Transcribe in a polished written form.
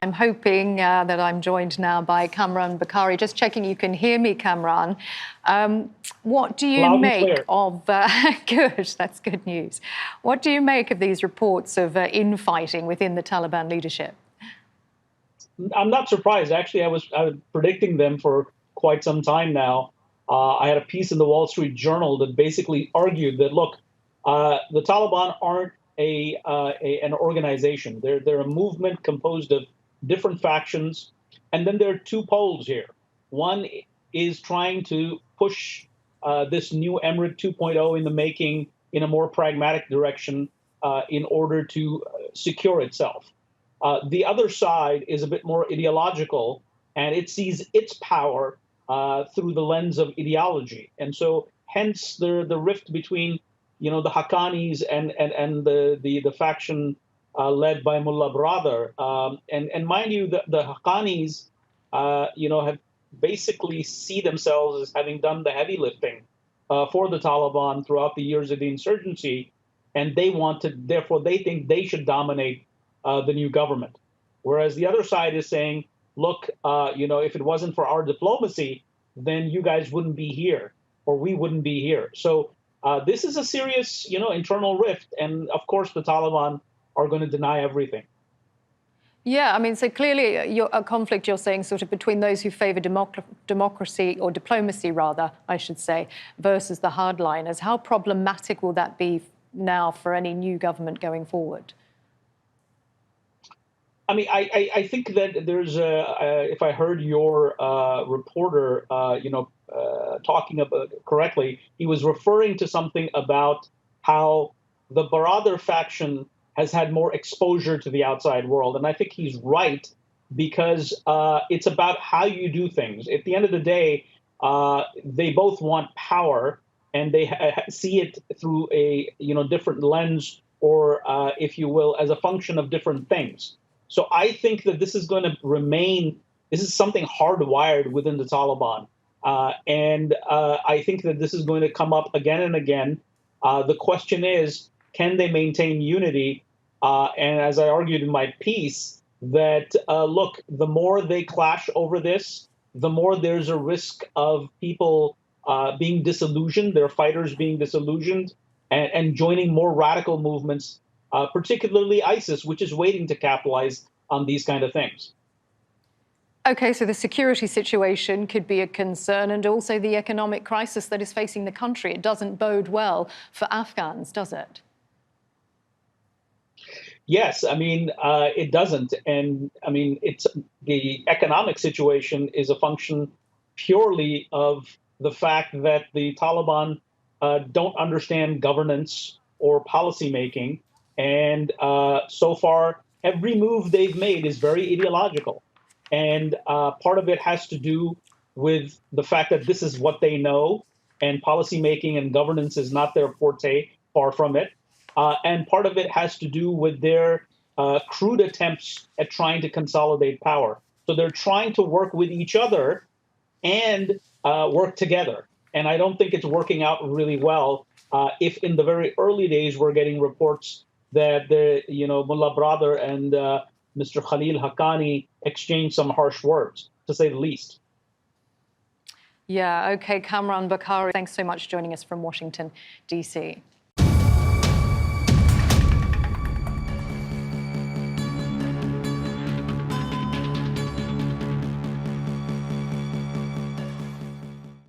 I'm hoping that I'm joined now by Kamran Bokhari. Just checking you can hear me, Kamran. What do you make of... good, that's good news. What do you make of these reports of infighting within the Taliban leadership? I'm not surprised. Actually, I was predicting them for quite some time now. I had a piece in the Wall Street Journal that basically argued that, look, the Taliban aren't an organization. They're a movement composed of different factions. And then there are two poles here. One is trying to push this new Emirate 2.0 in the making in a more pragmatic direction in order to secure itself. The other side is a bit more ideological, and it sees its power through the lens of ideology. And so hence the rift between the Haqqanis and the faction led by Mullah Barada. And mind you, the Haqqanis, have basically see themselves as having done the heavy lifting for the Taliban throughout the years of the insurgency, and therefore they think they should dominate the new government. Whereas the other side is saying, look, if it wasn't for our diplomacy, then you guys wouldn't be here, or we wouldn't be here. So this is a serious, internal rift. And of course, the Taliban are going to deny everything. Yeah, I mean, so clearly a conflict, you're saying, sort of between those who favour democracy, or diplomacy, rather, I should say, versus the hardliners. How problematic will that be now for any new government going forward? I mean, I think that there's if I heard your reporter, talking about it correctly, he was referring to something about how the Barada faction has had more exposure to the outside world. And I think he's right, because it's about how you do things. At the end of the day, they both want power, and they see it through a different lens, or if you will, as a function of different things. So I think that this is going to remain, this is something hardwired within the Taliban. And I think that this is going to come up again and again. The question is, can they maintain unity? And as I argued in my piece, that, look, the more they clash over this, the more there's a risk of people being disillusioned, their fighters being disillusioned, and joining more radical movements, particularly ISIS, which is waiting to capitalize on these kind of things. OK, so the security situation could be a concern, and also the economic crisis that is facing the country. It doesn't bode well for Afghans, does it? Yes, I mean, it doesn't. And I mean, the economic situation is a function purely of the fact that the Taliban don't understand governance or policymaking. And so far, every move they've made is very ideological. And part of it has to do with the fact that this is what they know, and policymaking and governance is not their forte, far from it. And part of it has to do with their crude attempts at trying to consolidate power. So they're trying to work with each other and work together. And I don't think it's working out really well. If in the very early days we're getting reports that Mullah Barada and Mr. Khalil Haqqani exchanged some harsh words, to say the least. Yeah, OK, Kamran Bokhari, thanks so much for joining us from Washington, D.C.